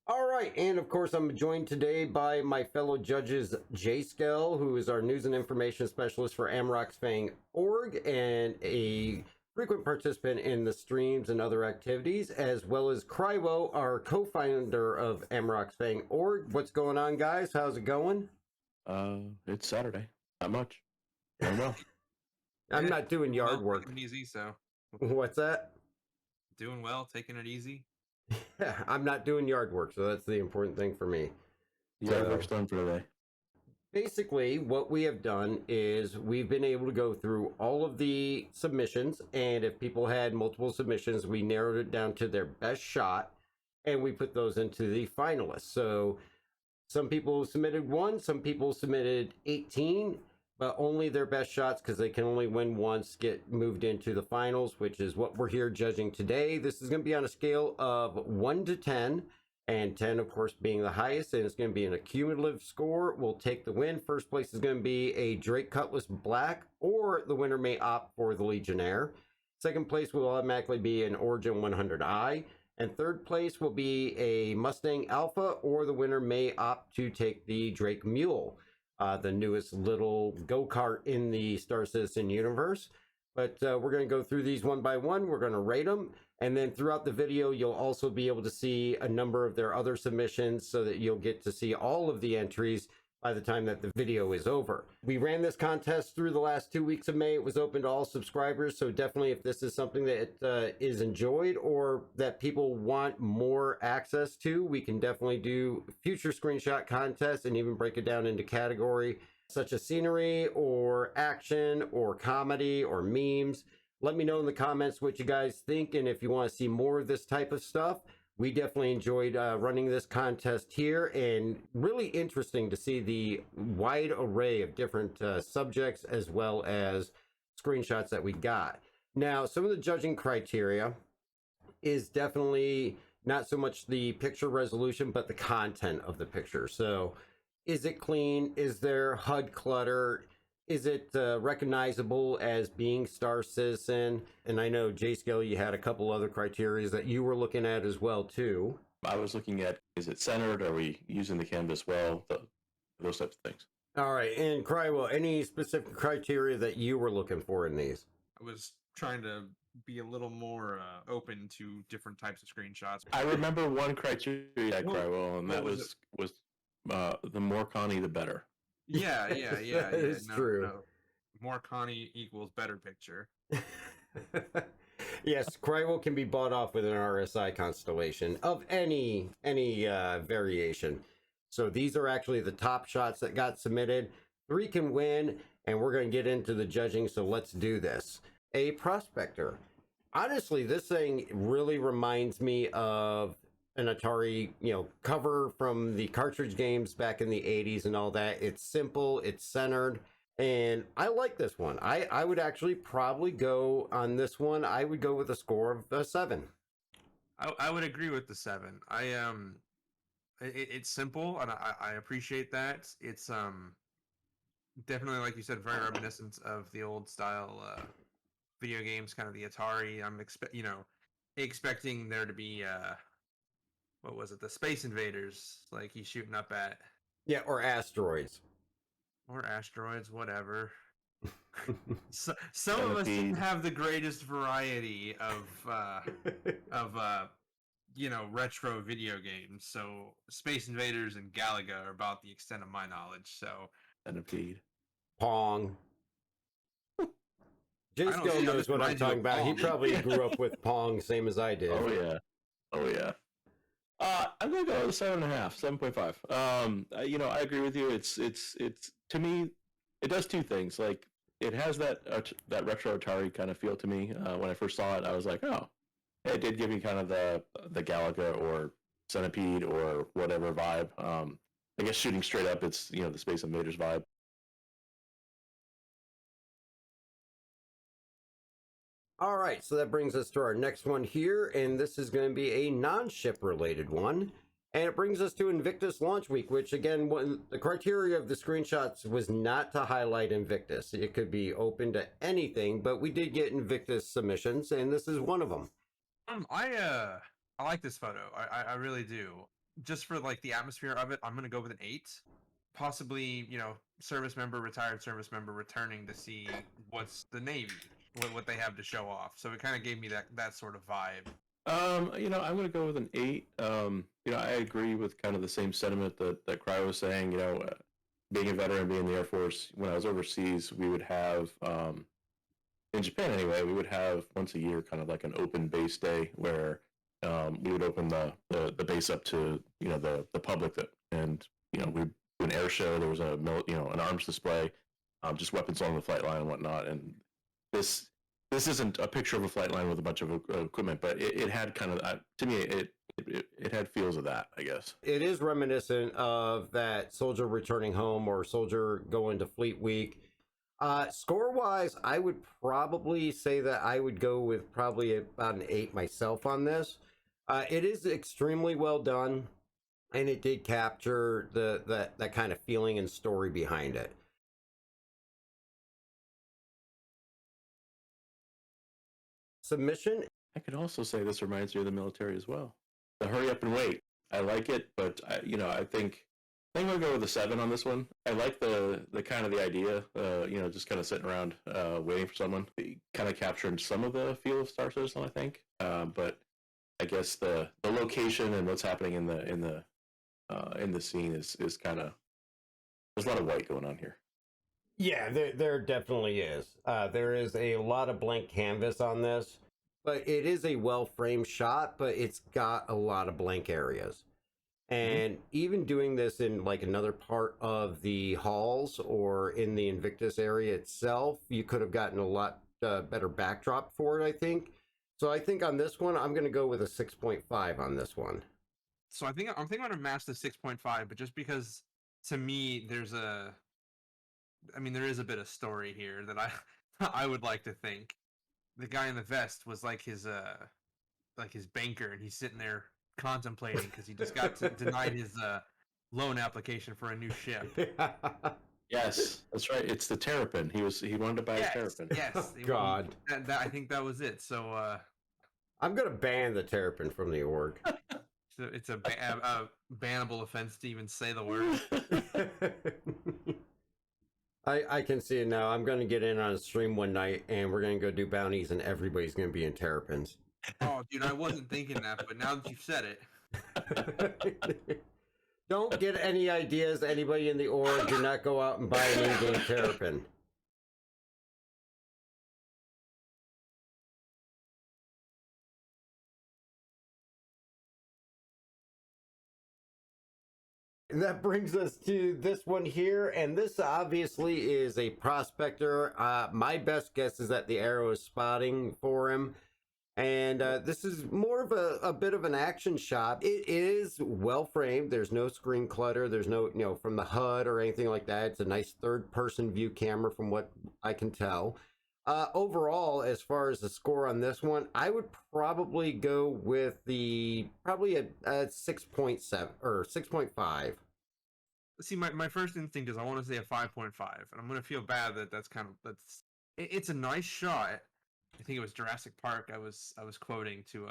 All right, and of course, I'm joined today by my fellow judges, Jay Skell, who is our news and information specialist for Amrock's Fang org and a frequent participant in the streams and other activities, as well as Crywo, our co-founder of Amrock's Fang org. What's going on, guys? How's it going? It's Saturday. Not much. Doing well. I'm not doing yard work. Taking it easy, so What's that? doing well, taking it easy. I'm not doing yard work, so that's the important thing for me. Yeah, work's done for today. Basically, what we have done is we've been able to go through all of the submissions, and if people had multiple submissions, we narrowed it down to their best shot, and we put those into the finalists. So some people submitted one, some people submitted 18, but only their best shots, because they can only win once, get moved into the finals, which is what we're here judging today. This is going to be on a scale of 1 to 10, and 10, of course, being the highest, and it's going to be an accumulative score. We'll take the win. First place is going to be a Drake Cutlass Black, or the winner may opt for the Legionnaire. Second place will automatically be an Origin 100i, and third place will be a Mustang Alpha, or the winner may opt to take the Drake Mule, the newest little go-kart in the Star Citizen universe. But we're going to go through these one by one. We're going to rate them. And then throughout the video, you'll also be able to see a number of their other submissions so that you'll get to see all of the entries by the time that the video is over. We ran this contest through the last 2 weeks of May. It was open to all subscribers. So definitely, if this is something that is enjoyed or that people want more access to, we can definitely do future screenshot contests and even break it down into category such as scenery or action or comedy or memes. Let me know in the comments what you guys think, and if you want to see more of this type of stuff. We definitely enjoyed running this contest here, and really interesting to see the wide array of different subjects as well as screenshots that we got. Now, some of the judging criteria is definitely not so much the picture resolution, but the content of the picture. So, is it clean? Is there HUD clutter? Is it recognizable as being Star Citizen? And I know, Jay Scale, you had a couple other criteria that you were looking at as well, too. I was looking at, is it centered? Are we using the canvas well? Those types of things. All right. And Crywell, any specific criteria that you were looking for in these? I was trying to be a little more open to different types of screenshots. I remember one criteria at Crywell, and that was the more Connie, the better. Yeah. That is true. No. More Connie equals better picture. Yes, Crywell can be bought off with an RSI constellation of any variation. So these are actually the top shots that got submitted. 3 can win, and we're going to get into the judging, so let's do this. A Prospector. Honestly, this thing really reminds me of an Atari, cover from the cartridge games back in the 80s and all that. It's simple, it's centered, and I like this one. I would actually probably go on this one. I would go with a score of a 7. I would agree with the 7. It's simple, and I appreciate that. It's definitely, like you said, very reminiscent of the old style video games, kind of the Atari. I'm expecting there to be what was it? The Space Invaders, like he's shooting up at. Yeah, or asteroids. Or asteroids, whatever. Some of us didn't have the greatest variety of retro video games. So Space Invaders and Galaga are about the extent of my knowledge. So Centipede. Pong. Jay Skill knows what I'm talking about. He probably grew up with Pong, same as I did. Oh yeah. I'm gonna go with 7.5, 7.5. I agree with you. It's to me, it does two things. Like, it has that retro Atari kind of feel to me. When I first saw it, I was like, oh, it did give me kind of the Galaga or Centipede or whatever vibe. I guess shooting straight up, it's the Space Invaders vibe. All right, so that brings us to our next one here, and this is going to be a non-ship related one. And it brings us to Invictus Launch Week, which again, the criteria of the screenshots was not to highlight Invictus. It could be open to anything, but we did get Invictus submissions, and this is one of them. I like this photo. I really do. just for like the atmosphere of it, I'm gonna go with an 8. Possibly, service member, retired service member returning to see what's the Navy, what they have to show off. So it kind of gave me that sort of vibe. I'm going to go with an 8. I agree with kind of the same sentiment that Cry was saying. Being a veteran, being in the Air Force, when I was overseas, we would have, in Japan anyway, we would have once a year kind of like an open base day where we would open the base up to, the public and, we do an air show. There was an arms display, just weapons on the flight line and whatnot. And this isn't a picture of a flight line with a bunch of equipment, but it had kind of, to me, it had feels of that, I guess. It is reminiscent of that soldier returning home or soldier going to Fleet Week. Score wise, I would probably say that I would go with probably about an 8 myself on this. It is extremely well done, and it did capture that kind of feeling and story behind it. Submission. I could also say this reminds me of the military as well. The hurry up and wait. I like it, but I think I'll go with a 7 on this one. I like the kind of the idea, just kind of sitting around waiting for someone. Kind of capturing some of the feel of Star Citizen, I think. But I guess the location and what's happening in the scene is kind of, there's a lot of white going on here. Yeah, there definitely is. There is a lot of blank canvas on this, but it is a well-framed shot, but it's got a lot of blank areas. And even doing this in like another part of the halls or in the Invictus area itself, you could have gotten a lot better backdrop for it, I think. So I think on this one, I'm going to go with a 6.5 on this one. So I'm thinking I'm going to match the 6.5, but just because to me there is a bit of story here that I would like to think. The guy in the vest was like his banker, and he's sitting there contemplating because he just got denied his loan application for a new ship. Yes, that's right. It's the Terrapin. He wanted to buy a Terrapin. Yes. God. I think that was it. So I'm going to ban the Terrapin from the org. so it's a bannable offense to even say the word. I can see it now. I'm going to get in on a stream one night, and we're going to go do bounties, and everybody's going to be in Terrapins. Oh, dude, I wasn't thinking that, but now that you've said it. Don't get any ideas, anybody in the org. Do not go out and buy an in-game Terrapin. And that brings us to this one here, and this obviously is a prospector. My best guess is that the arrow is spotting for him, and this is more of a bit of an action shot. It is well framed. There's no screen clutter. There's no, from the HUD or anything like that. It's a nice third-person view camera from what I can tell. Overall, as far as the score on this one, I would probably go with probably a 6.7 or 6.5. See, my first instinct is I want to say a 5.5, and I'm going to feel bad it's a nice shot. I think it was Jurassic Park. I was quoting to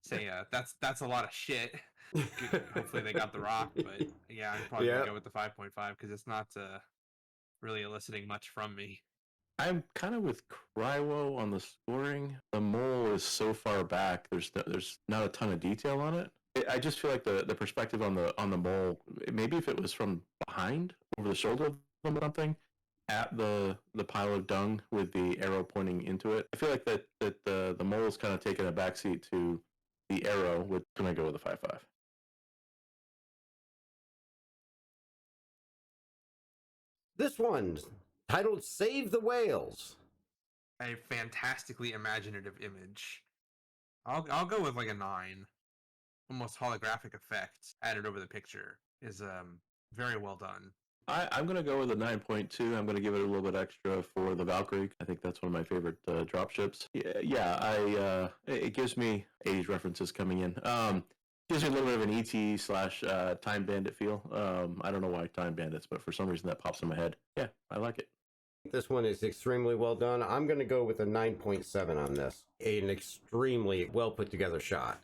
say that's a lot of shit. Hopefully they got the rock, but yeah, I'm probably gonna go with the 5.5 because it's not really eliciting much from me. I'm kind of with Cryo on the scoring. The mole is so far back. There's not a ton of detail on it. I just feel like the perspective on the mole. Maybe if it was from behind, over the shoulder of them or something, at the pile of dung with the arrow pointing into it. I feel like that the mole is kind of taking a backseat to the arrow. Can I go with a 5.5? This one's titled "Save the Whales." A fantastically imaginative image. I'll go with like a 9. Almost holographic effect added over the picture is very well done. I'm going to go with a 9.2. I'm going to give it a little bit extra for the Valkyrie. I think that's one of my favorite drop ships. It gives me 80s references coming in. Gives me a little bit of an ET / Time Bandit feel. I don't know why Time Bandits, but for some reason that pops in my head. Yeah, I like it. This one is extremely well done. I'm going to go with a 9.7 on this. An extremely well put together shot.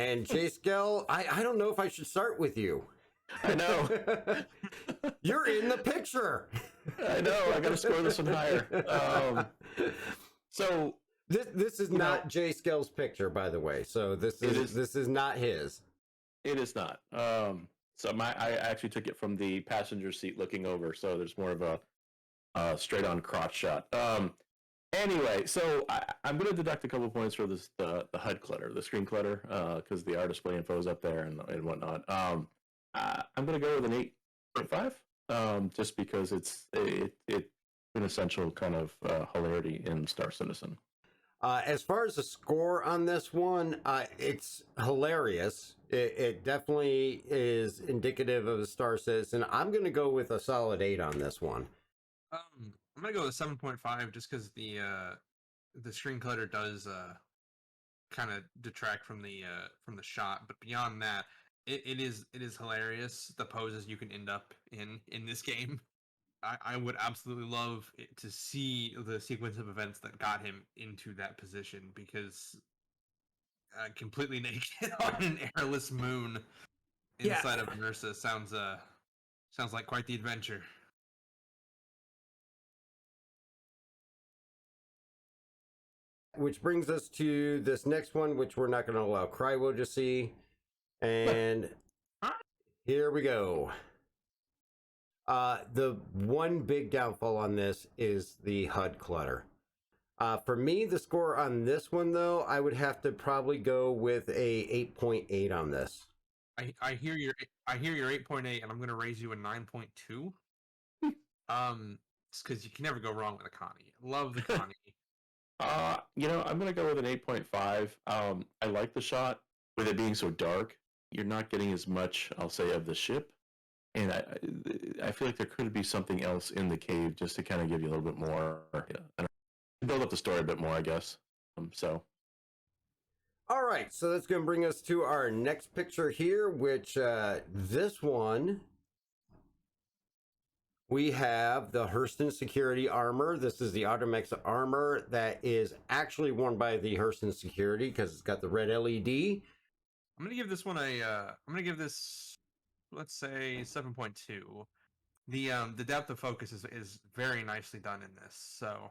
And J-Scale, I don't know if I should start with you. I know. You're in the picture. I know. I got to score this one higher. So this is not J-Scale's picture, by the way. So this is not his. It is not. So I actually took it from the passenger seat looking over, so there's more of a straight on crotch shot. Anyway, so I'm going to deduct a couple points for this the HUD clutter, the screen clutter, because the art display info is up there and whatnot. I'm going to go with an 8.5, just because it's an essential kind of hilarity in Star Citizen. As far as the score on this one, it's hilarious. It definitely is indicative of a Star Citizen. I'm going to go with a solid 8 on this one. I'm going to go with 7.5 just because the screen clutter does kind of detract from the shot, but beyond that, it is hilarious the poses you can end up in this game. I would absolutely love to see the sequence of events that got him into that position, because completely naked on an airless moon inside of Nursa sounds like quite the adventure. Which brings us to this next one, which we're not going to allow Cryo to see. And here we go. The one big downfall on this is the HUD clutter. For me, the score on this one, though, I would have to probably go with a 8.8 on this. I hear your 8.8, and I'm going to raise you a 9.2. It's because you can never go wrong with a Connie. Love the Connie. I'm going to go with an 8.5. I like the shot. With it being so dark, you're not getting as much, I'll say, of the ship. And I feel like there could be something else in the cave just to kind of give you a little bit more, build up the story a bit more, I guess. All right, so that's going to bring us to our next picture here, which this one, we have the Hurston security armor. This is the Automex armor that is actually worn by the Hurston security because it's got the red LED. I'm going to give this one let's say 7.2. The depth of focus is very nicely done in this. So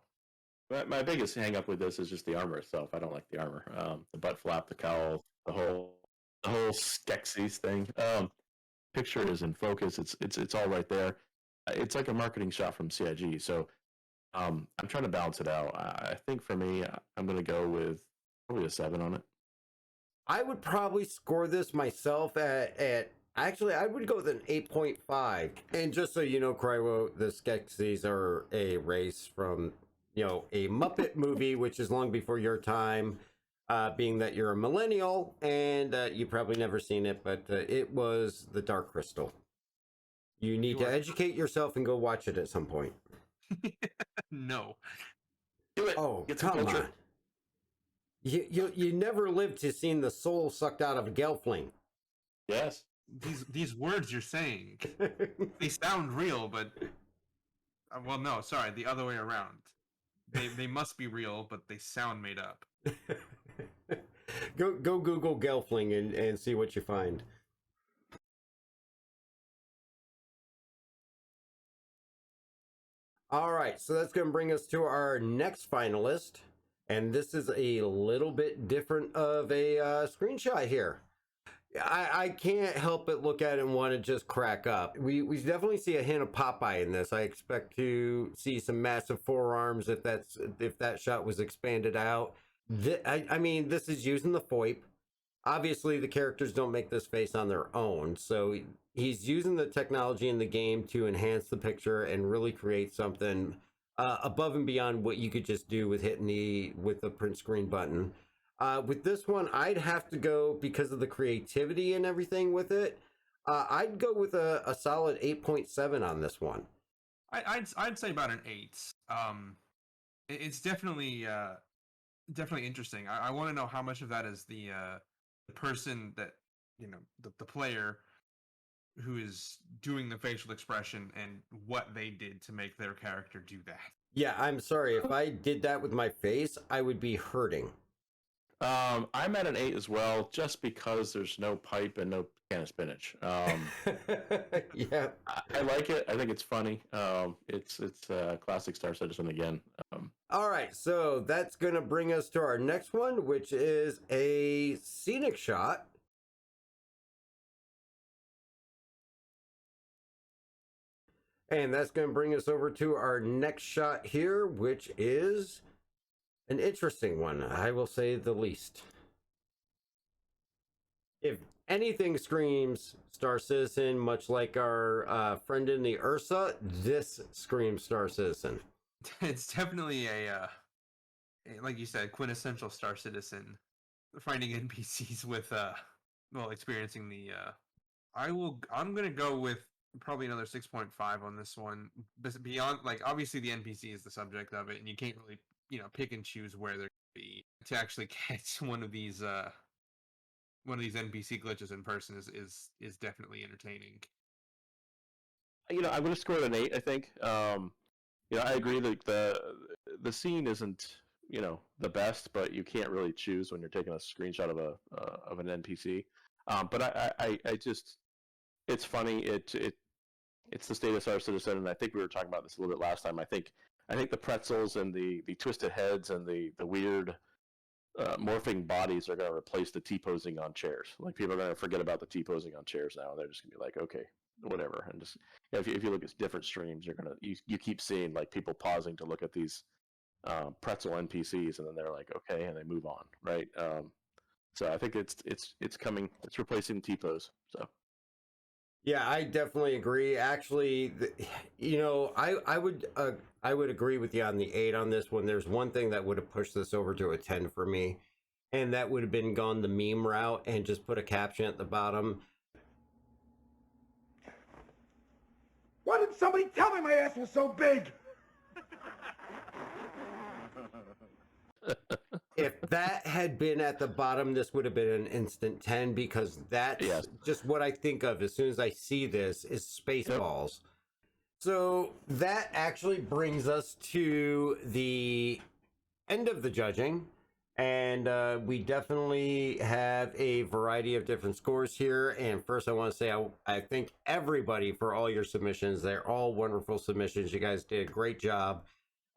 my biggest hang up with this is just the armor itself. I don't like the armor. The butt flap, the cowl, the whole Skeksis thing. Picture is in focus. It's all right there. It's like a marketing shot from CIG. So I'm trying to balance it out. I think for me, I'm going to go with probably a 7 on it. I would probably score this myself at actually, I would go with an 8.5. And just so you know, Cryo, the Skeksis are a race from, a Muppet movie, which is long before your time, being that you're a millennial, and you've probably never seen it, but it was The Dark Crystal. You need to educate yourself and go watch it at some point. No. Do it. Oh, Get come on. You never lived to see the soul sucked out of a gelfling. Yes. These words you're saying, they sound real, but well, no, sorry, the other way around. They must be real, but they sound made up. Go Google gelfling and see what you find. All right, so that's going to bring us to our next finalist. And this is a little bit different of a screenshot here. I can't help but look at it and want to just crack up. We definitely see a hint of Popeye in this. I expect to see some massive forearms if that shot was expanded out. I mean, this is using the FOIP. Obviously, the characters don't make this face on their own, so he's using the technology in the game to enhance the picture and really create something above and beyond what you could just do with hitting the print screen button. With this one, I'd have to go, because of the creativity and everything with it, I'd go with a solid 8.7 on this one. I'd say about an 8. It's definitely interesting. I want to know how much of that is the person that, the player who is doing the facial expression and what they did to make their character do that. Yeah, I'm sorry. If I did that with my face, I would be hurting. I'm at an 8 as well, just because there's no pipe and no can of spinach. Yeah. I like it. I think it's funny. It's classic Star Citizen again. All right, so that's going to bring us to our next one, which is a scenic shot. And that's going to bring us over to our next shot here, which is an interesting one, I will say the least. If anything screams Star Citizen, much like our friend in the Ursa, this screams Star Citizen. It's definitely like you said, quintessential Star Citizen. Finding NPCs with experiencing the I'm gonna go with probably another 6.5 on this one. Beyond, like, obviously the NPC is the subject of it, and you can't really pick and choose where they're gonna be. To actually catch one of these NPC glitches in person is definitely entertaining. I'm going to score it an 8. I think. I agree that the scene isn't the best, but you can't really choose when you're taking a screenshot of an NPC. But I just, it's funny. It's the state of Star Citizen, and I think we were talking about this a little bit last time. I think the pretzels and the twisted heads and the weird morphing bodies are going to replace the T-posing on chairs. Like, people are going to forget about the T-posing on chairs now, and they're just going to be like, okay, whatever. And just, if you look at different streams, you keep seeing, like, people pausing to look at these pretzel NPCs, and then they're like, okay, and they move on, right? So I think it's coming. It's replacing T-pose. So. Yeah, I definitely agree. Actually, I would agree with you on the 8 on this one. There's one thing that would have pushed this over to a 10 for me, and that would have been gone the meme route and just put a caption at the bottom. Why didn't somebody tell me my ass was so big? If that had been at the bottom, this would have been an instant 10, because that's just what I think of as soon as I see this is Spaceballs. Yep. So that actually brings us to the end of the judging. And we definitely have a variety of different scores here. And first, I want to say I thank everybody for all your submissions. They're all wonderful submissions. You guys did a great job.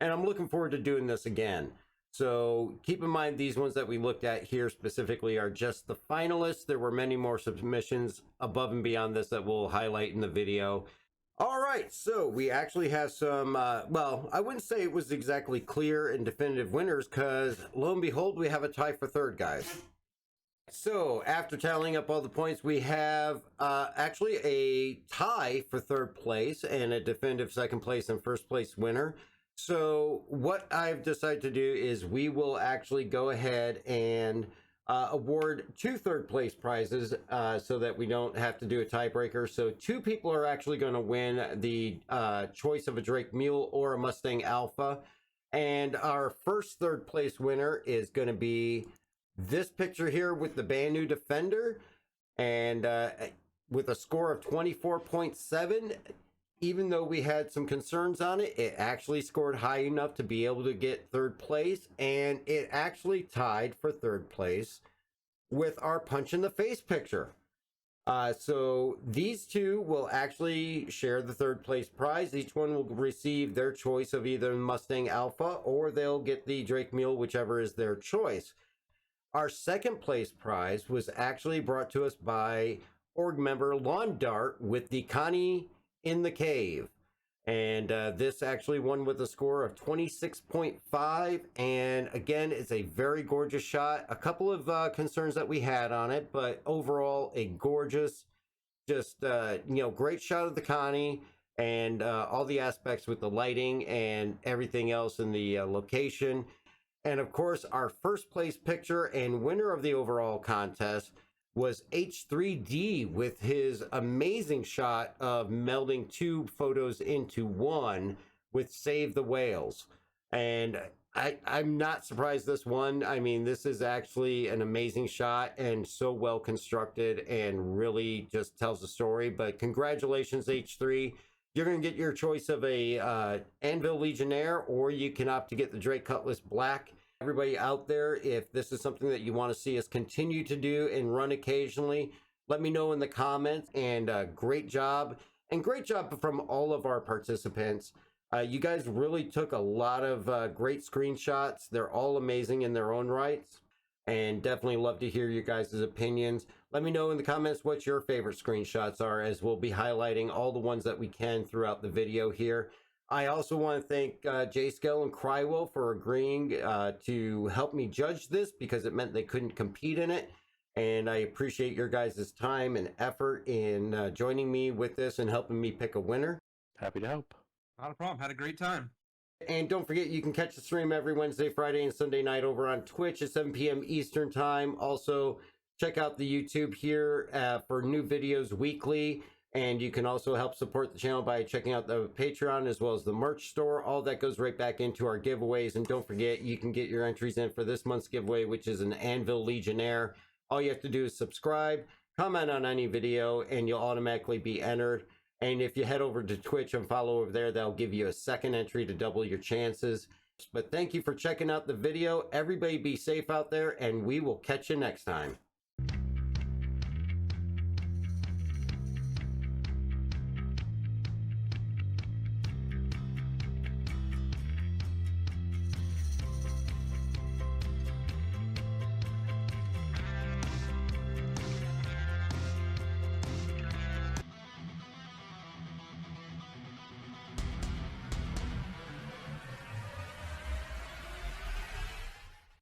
And I'm looking forward to doing this again. So keep in mind, these ones that we looked at here specifically are just the finalists. There were many more submissions above and beyond this that we'll highlight in the video. All right, so we actually have some, well, I wouldn't say it was exactly clear and definitive winners, because lo and behold, we have a tie for third, guys. So after tallying up all the points, we have actually a tie for third place and a definitive second place and first place winner. So what I've decided to do is we will actually go ahead and award 2 third place prizes so that we don't have to do a tiebreaker. So 2 people are actually going to win the choice of a Drake Mule or a Mustang Alpha. And our first third place winner is going to be this picture here with the Banu Defender. And with a score of 24.7. Even though we had some concerns on it, it actually scored high enough to be able to get third place, and it actually tied for third place with our punch in the face picture. So these 2 will actually share the third place prize. Each one will receive their choice of either Mustang Alpha, or they'll get the Drake Mule, whichever is their choice. Our second place prize was actually brought to us by org member Lawn Dart with the Connie in the Cave, and this actually won with a score of 26.5. and again, it's a very gorgeous shot. A couple of concerns that we had on it, but overall a gorgeous, just great shot of the Connie, and all the aspects with the lighting and everything else in the location. And of course, our first place picture and winner of the overall contest was H3D with his amazing shot of melding 2 photos into one with Save the Whales. And I'm not surprised this one. I mean, this is actually an amazing shot and so well constructed and really just tells the story. But congratulations, H3. You're going to get your choice of a Anvil Legionnaire, or you can opt to get the Drake Cutlass Black. Everybody out there, if this is something that you want to see us continue to do and run occasionally, let me know in the comments. And great job. And great job from all of our participants. You guys really took a lot of great screenshots. They're all amazing in their own rights. And definitely love to hear you guys' opinions. Let me know in the comments what your favorite screenshots are, as we'll be highlighting all the ones that we can throughout the video here. I also want to thank JScale and Crywell for agreeing to help me judge this, because it meant they couldn't compete in it. And I appreciate your guys' time and effort in joining me with this and helping me pick a winner. Happy to help. Not a problem. Had a great time. And don't forget, you can catch the stream every Wednesday, Friday, and Sunday night over on Twitch at 7 p.m. Eastern Time. Also, check out the YouTube here for new videos weekly. And you can also help support the channel by checking out the Patreon as well as the merch store. All that goes right back into our giveaways. And don't forget, you can get your entries in for this month's giveaway, which is an Anvil Legionnaire. All you have to do is subscribe, comment on any video, and you'll automatically be entered. And if you head over to Twitch and follow over there, that'll give you a second entry to double your chances. But thank you for checking out the video. Everybody be safe out there, and we will catch you next time.